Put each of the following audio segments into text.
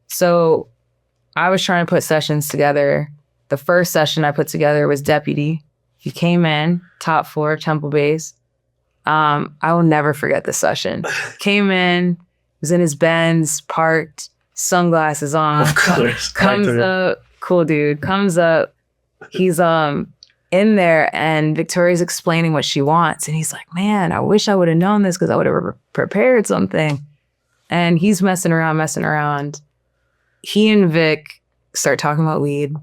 So I was trying to put sessions together. The first session I put together was Deputy. He came in, top floor, Temple Base. I will never forget this session. Came in, was in his Benz, parked, sunglasses on. Of course. Comes up, cool dude, comes up. He's in there and Victoria's explaining what she wants. And he's like, man, I wish I would have known this because I would have prepared something. And he's messing around. He and Vic start talking about weed.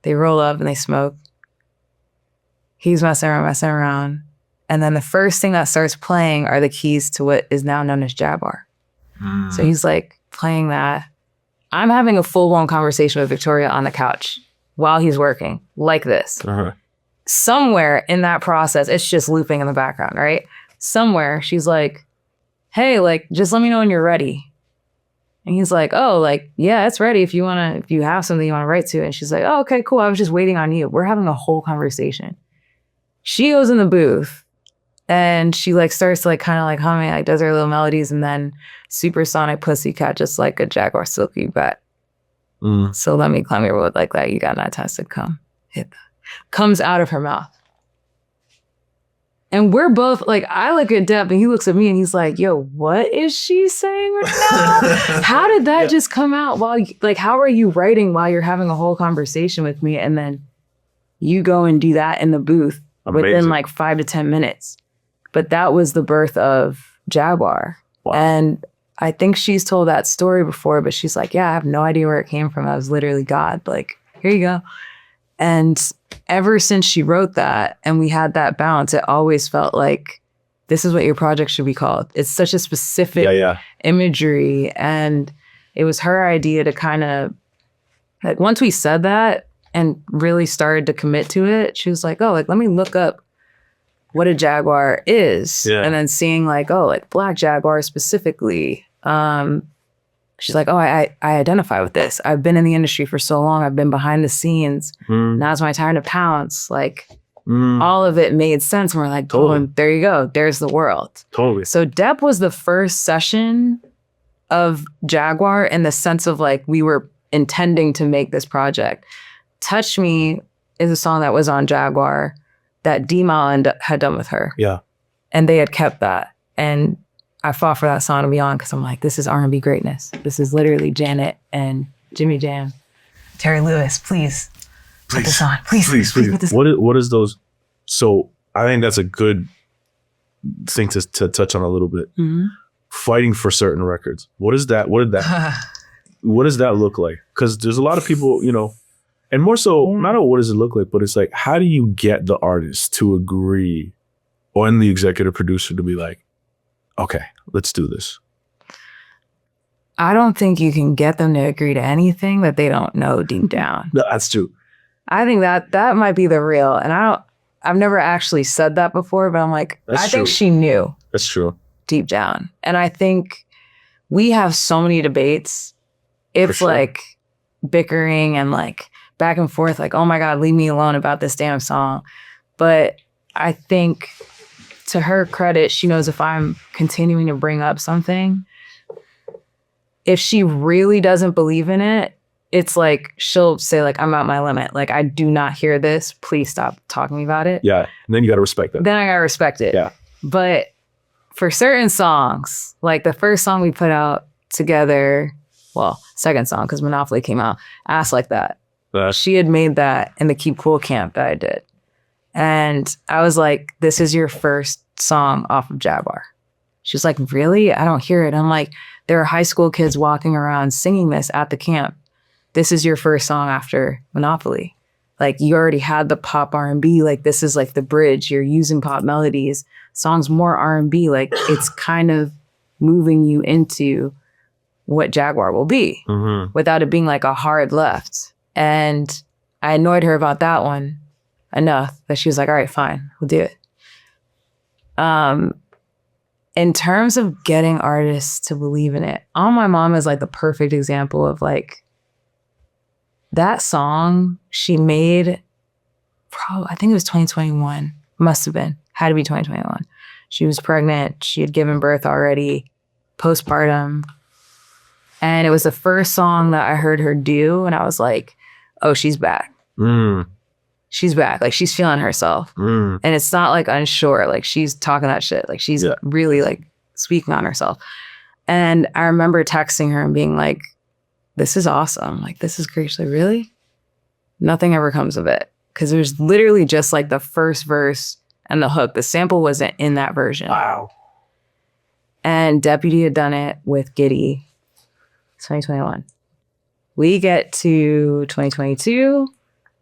They roll up and they smoke. He's messing around. And then the first thing that starts playing are the keys to what is now known as Jaguar. So he's like playing that. I'm having a full-blown conversation with Victoria on the couch while he's working, like this. Somewhere in that process, it's just looping in the background, right? Somewhere she's like, hey, like, just let me know when you're ready. And he's like, oh, like, yeah, it's ready if you have something you want to write to. And she's like, oh, okay, cool. I was just waiting on you. We're having a whole conversation. She goes in the booth and she like starts to like kind of like humming, like does her little melodies, and then Supersonic Pussycat, just like a Jaguar silky bat. So let me climb your road like that. You got 9 times to come. Hit that. Comes out of her mouth. And we're both like, I look at Depp and he looks at me and he's like, yo, what is she saying right now? How did that just come out how are you writing while you're having a whole conversation with me? And then you go and do that in the booth within like 5 to 10 minutes. But that was the birth of Jaguar. Wow. And I think she's told that story before, but she's like, yeah, I have no idea where it came from. I was literally God. Like, here you go. And ever since she wrote that and we had that balance, it always felt like this is what your project should be called. It's such a specific imagery. And it was her idea to kind of, like, once we said that and really started to commit to it, she was like, oh, like, let me look up what a Jaguar is. And then seeing like, oh, like Black Jaguar specifically. She's like, oh, I identify with this. I've been in the industry for so long. I've been behind the scenes. Now's my time to pounce. Like, all of it made sense. And we're like, oh, there you go. There's the world. Totally. So Depp was the first session of Jaguar in the sense of like, we were intending to make this project. Touch Me is a song that was on Jaguar that D-Mal had done with her. Yeah. And they had kept that. And I fought for that song to be on because I'm like, this is R&B greatness. This is literally Janet and Jimmy Jam. Terry Lewis, please put this on. Please put this on. What is those? So I think that's a good thing to touch on a little bit. Fighting for certain records. What does that look like? Because there's a lot of people, you know, and more so, not what does it look like, but it's like, how do you get the artist to agree and the executive producer to be like, okay, let's do this? I don't think you can get them to agree to anything that they don't know deep down. No, that's true. I think that might be the real. And I've never actually said that before, but I'm like, I think she knew. That's true. Deep down. And I think we have so many debates. It's like bickering and like back and forth, like, oh my God, leave me alone about this damn song. But I think to her credit, she knows if I'm continuing to bring up something, if she really doesn't believe in it, it's like, she'll say like, I'm at my limit. Like, I do not hear this. Please stop talking about it. Yeah. And then you got to respect it. Then I got to respect it. Yeah. But for certain songs, like the first song we put out together, well, second song, because Monopoly came out, Ass Like That. She had made that in the Keep Cool camp that I did. And I was like, this is your first song off of Jaguar. She's like, really? I don't hear it. I'm like, there are high school kids walking around singing this at the camp. This is your first song after Monopoly. Like, you already had the pop R&B. Like, this is like the bridge. You're using pop melodies. Song's more R&B. Like, it's kind of moving you into what Jaguar will be without it being like a hard left. And I annoyed her about that one enough that she was like, all right, fine, we'll do it. In terms of getting artists to believe in it, On My Mom is like the perfect example of like, that song she made, I think it was 2021, must have been, had to be 2021. She was pregnant, she had given birth already, postpartum. And it was the first song that I heard her do. And I was like, oh, she's back. She's back. Like, she's feeling herself. And it's not like unsure. Like, she's talking that shit. Like, she's really like speaking on herself. And I remember texting her and being like, this is awesome. Like, this is great. She's like, really? Nothing ever comes of it. Because there's literally just like the first verse and the hook. The sample wasn't in that version. Wow. And Deputy had done it with Giddy. 2021. We get to 2022.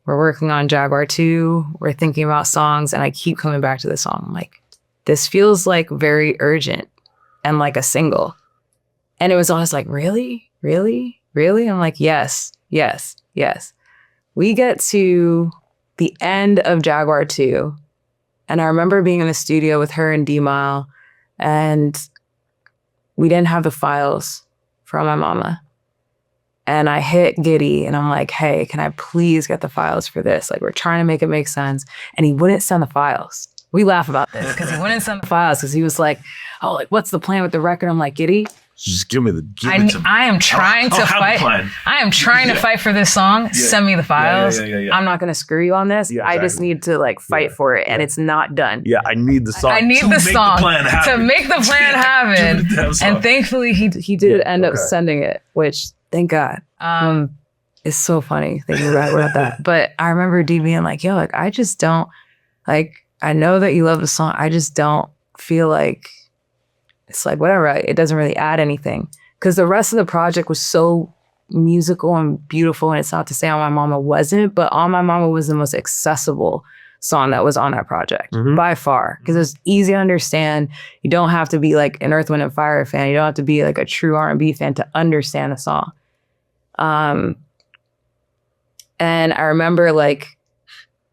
We're working on Jaguar 2. We're thinking about songs, and I keep coming back to this song. I'm like, this feels like very urgent and like a single. And it was always like, really? Really? Really? I'm like, yes, yes, yes. We get to the end of Jaguar 2. And I remember being in the studio with her and D-Mile, and we didn't have the files from my mama. And I hit Giddy and I'm like, hey, can I please get the files for this? Like, we're trying to make it make sense. And he wouldn't send the files. We laugh about this because he wouldn't send the files because he was like, oh, like, what's the plan with the record? I'm like, Giddy, just give me the. I am trying to fight. I am trying to fight for this song. Send me the files. I'm not going to screw you on this. I just need to like fight for it, and it's not done. Yeah, I need the song. I need the song to make the plan happen. And thankfully, he did end up sending it, which thank God. It's so funny thinking about that. But I remember D being like, yo, like, I just don't like. I know that you love the song. I just don't feel like. It's like, whatever, it doesn't really add anything. Because the rest of the project was so musical and beautiful. And it's not to say On My Mama wasn't, but On My Mama was the most accessible song that was on that project by far. Because it's easy to understand. You don't have to be like an Earth, Wind & Fire fan. You don't have to be like a true R&B fan to understand the song. And I remember like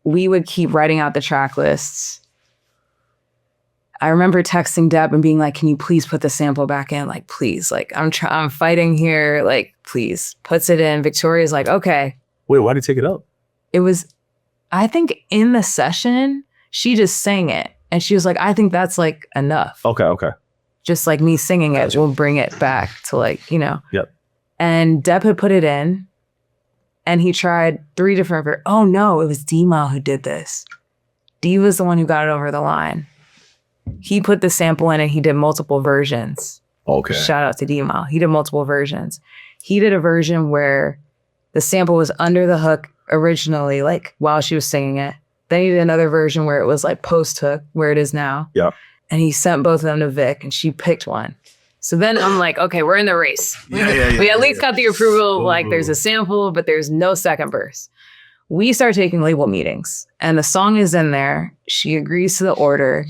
we would keep writing out the track lists. I remember texting Deb and being like, can you please put the sample back in? Like, please, like, I'm fighting here. Like, please. Puts it in. Victoria's like, okay. Wait, why did you take it out? It was, I think in the session, she just sang it. And she was like, I think that's like enough. Okay. Just like me singing it will bring it back to like, you know. Yep. And Deb had put it in. And he tried 3 different, oh no, it was D-Mile who did this. D was the one who got it over the line. He put the sample in and he did multiple versions. Okay. Shout out to D-Mile. He did multiple versions. He did a version where the sample was under the hook originally, like while she was singing it. Then he did another version where it was like post hook, where it is now. Yeah. And he sent both of them to Vic and she picked one. So then I'm like, okay, we're in the race. We at least got the approval. Like there's a sample, but there's no second verse. We start taking label meetings and the song is in there. She agrees to the order.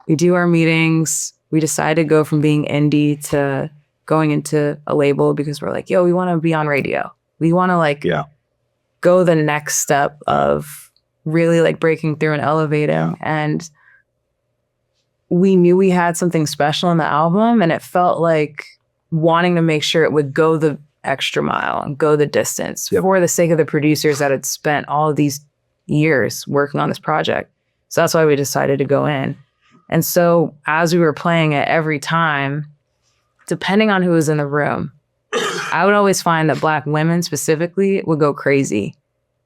We do our meetings. We decide to go from being indie to going into a label because we're like, yo, we want to be on radio. We want to like go the next step of really like breaking through and elevating. And we knew we had something special in the album and it felt like wanting to make sure it would go the extra mile and go the distance for the sake of the producers that had spent all of these years working on this project. So that's why we decided to go in. And so as we were playing it every time, depending on who was in the room, I would always find that Black women specifically would go crazy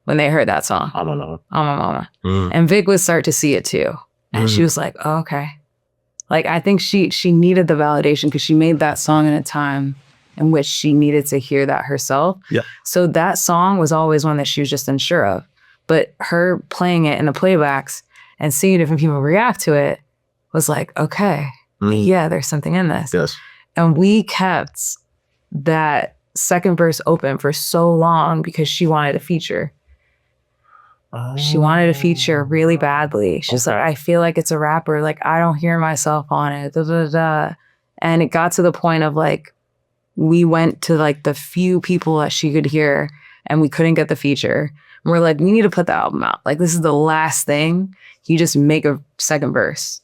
when they heard that song. I don't know. On My Mama. And Vic would start to see it too. And she was like, oh, okay. Like, I think she needed the validation because she made that song in a time in which she needed to hear that herself. Yeah. So that song was always one that she was just unsure of. But her playing it in the playbacks and seeing different people react to it was like, okay, yeah, there's something in this. Yes. And we kept that second verse open for so long because she wanted a feature. She wanted a feature really badly. She's like, I feel like it's a rapper. Like, I don't hear myself on it. Da, da, da. And it got to the point of like, we went to like the few people that she could hear and we couldn't get the feature. And we're like, we need to put the album out. Like, this is the last thing. You just make a second verse.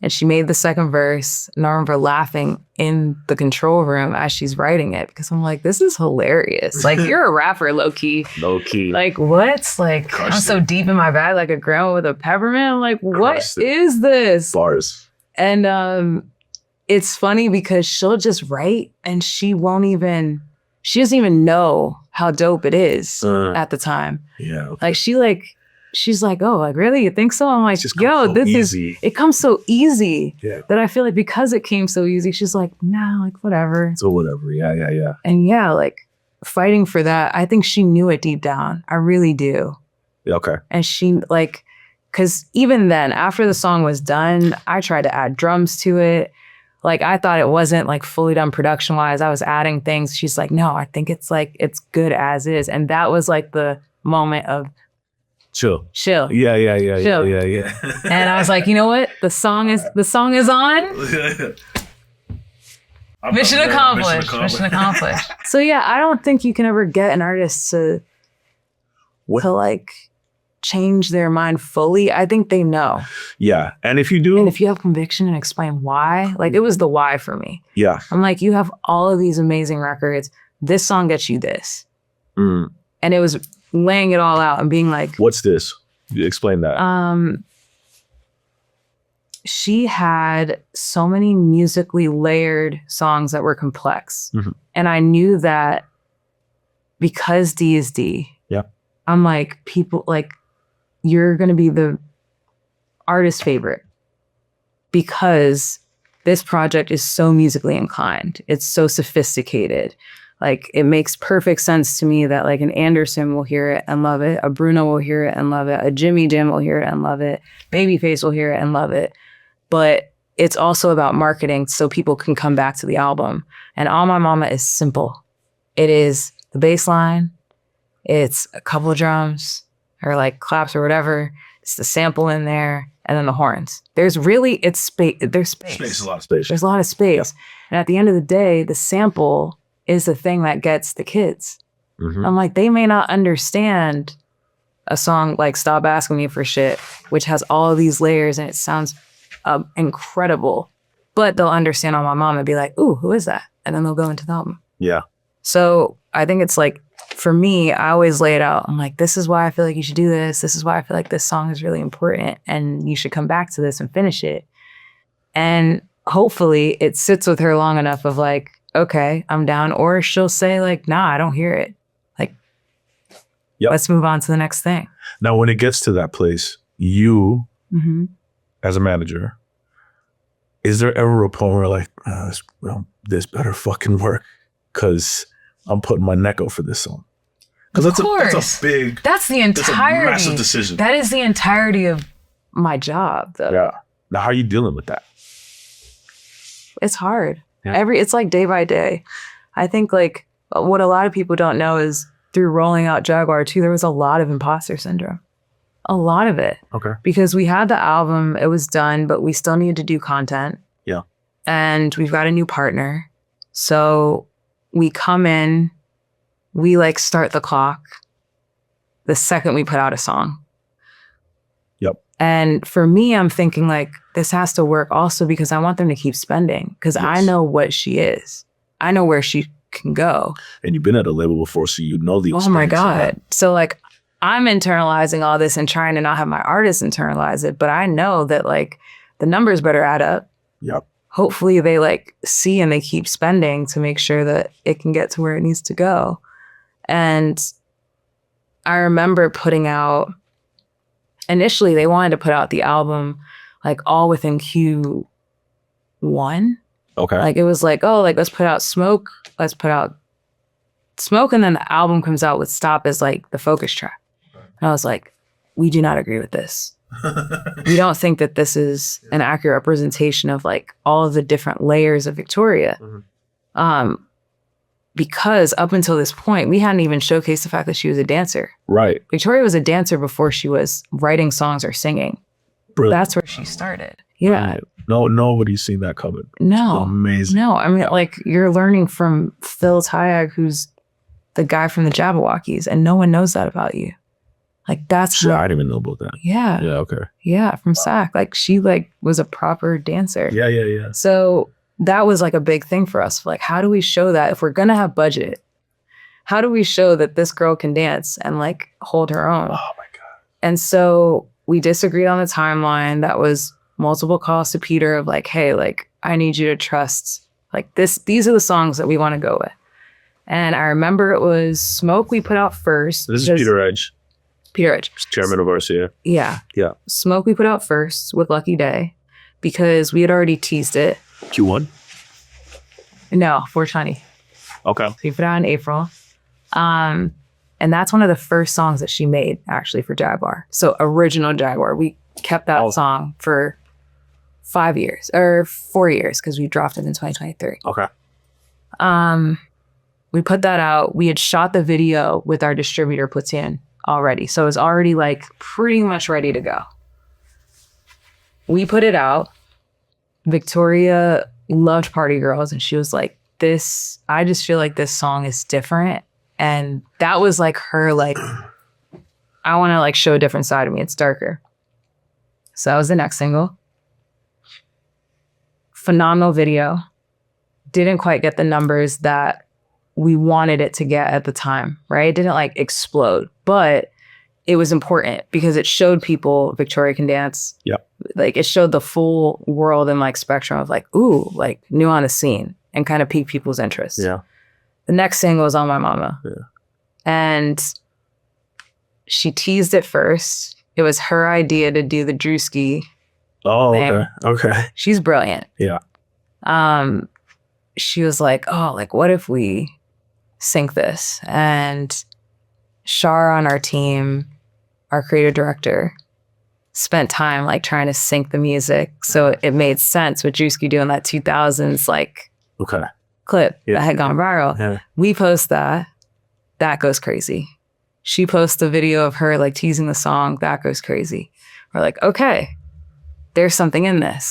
And she made the second verse. And I remember laughing in the control room as she's writing it because I'm like, this is hilarious. Like, you're a rapper, low key. Low key. Like, what? Like, crushed I'm so deep in my bag, like a grandma with a peppermint. I'm like, what is this? Bars. And it's funny because she'll just write and she doesn't even know how dope it is at the time. Yeah. Okay. Like she's like, oh, like really? You think so? I'm like, yo, it comes so easy that I feel like because it came so easy, she's like, nah, like whatever. So whatever. Yeah. And yeah, like fighting for that. I think she knew it deep down. I really do. Yeah, okay. And she like, cause even then after the song was done, I tried to add drums to it. Like I thought it wasn't like fully done production wise. I was adding things. She's like, no, I think it's like, it's good as is. And that was like the moment of chill. Yeah. Chill. Yeah. And I was like, you know what? The song is on. Mission accomplished. So yeah, I don't think you can ever get an artist to like change their mind fully. I think they know. Yeah. And if you do, and if you have conviction and explain why, like it was the why for me. Yeah. I'm like, you have all of these amazing records. This song gets you this. And it was laying it all out and being like, what's this? Explain that. She had so many musically layered songs that were complex. And I knew that because D is D. Yeah. I'm like, people like, you're going to be the artist favorite because this project is so musically inclined. It's so sophisticated. Like it makes perfect sense to me that like an Anderson will hear it and love it. A Bruno will hear it and love it. A Jimmy Jam will hear it and love it. Babyface will hear it and love it. But it's also about marketing so people can come back to the album. And All My Mama is simple. It is the bass line. It's a couple of drums or like claps or whatever. It's the sample in there and then the horns. There's really, it's space. There's space. There's a lot of space. There's a lot of space. Yeah. And at the end of the day, the sample is the thing that gets the kids. I'm like, they may not understand a song like Stop Asking Me for Shit, which has all of these layers and it sounds incredible, but they'll understand On My Mama and be like, ooh, who is that? And then they'll go into the album. Yeah. So I think it's like, for me, I always lay it out. I'm like, this is why I feel like you should do this. This is why I feel like this song is really important and you should come back to this and finish it. And hopefully it sits with her long enough of like, okay, I'm down. Or she'll say like, nah, I don't hear it. Like, let's move on to the next thing. Now, when it gets to that place, you, as a manager, is there ever a point where like, this better fucking work because I'm putting my neck out for this song? Because that's the entirety. That's a massive decision. That is the entirety of my job, though. Yeah. Now, how are you dealing with that? It's hard. Yeah. It's like day by day. I think like what a lot of people don't know is through rolling out Jaguar too, there was a lot of imposter syndrome. A lot of it. Okay. Because we had the album, it was done, but we still needed to do content. Yeah. And we've got a new partner. So we come in, we like start the clock the second we put out a song. Yep. And for me, I'm thinking like, this has to work also because I want them to keep spending because I know what she is. I know where she can go. And you've been at a label before, so you know the experience. Oh my God. So like, I'm internalizing all this and trying to not have my artists internalize it, but I know that like the numbers better add up. Yep. Hopefully they like see and they keep spending to make sure that it can get to where it needs to go. And I remember putting out, initially they wanted to put out the album like all within Q1. Okay. Like it was like, oh, like let's put out Smoke. Let's put out Smoke. And then the album comes out with Stop as like the focus track. And I was like, we do not agree with this. We don't think that this is an accurate representation of like all of the different layers of Victoria. Because up until this point, we hadn't even showcased the fact that she was a dancer. Right. Victoria was a dancer before she was writing songs or singing. Brilliant. That's where she started. Yeah. Right. No, nobody's seen that coming. No. It's amazing. No, I mean, like you're learning from Phil Tyag, who's the guy from the Jabberwockies, and no one knows that about you. Like that's I didn't even know about that. Yeah. Yeah, okay. Yeah, from SAC. Like she like was a proper dancer. Yeah. So that was like a big thing for us. Like, how do we show that if we're gonna have budget? How do we show that this girl can dance and like hold her own? Oh my God. And so we disagreed on the timeline. That was multiple calls to Peter of like, hey, like I need you to trust like this. These are the songs that we want to go with. And I remember it was Smoke we put out first. This is Peter Edge. Peter Edge. Chairman of RCA. Yeah. Yeah. Smoke we put out first with Lucky Day because we had already teased it. Q1? No, 420. Okay. So we put it out in April. And that's one of the first songs that she made actually for Jaguar. So original Jaguar. We kept that song for 5 years or 4 years because we dropped it in 2023. Okay. We put that out. We had shot the video with our distributor Platoon already. So it was already like pretty much ready to go. We put it out. Victoria loved Party Girls and she was like, I just feel like this song is different. And that was like her like, I want to like show a different side of me. It's darker. So that was the next single. Phenomenal video. Didn't quite get the numbers that we wanted it to get at the time, right? It didn't like explode, but it was important because it showed people Victoria can dance. Yeah. Like it showed the full world and like spectrum of like, ooh, like new on the scene and kind of piqued people's interest. Yeah. The next single was On My Mama. Yeah. And she teased it first. It was her idea to do the Drewski. Oh, okay. Okay. She's brilliant. Yeah. She was like, oh, like what if we sync this? And Shar on our team, our creative director, spent time like trying to sync the music. So it made sense with Drewski doing that 2000s like clip that had gone viral. Yeah. We post that. That goes crazy. She posts the video of her like teasing the song. That goes crazy. We're like, okay, there's something in this.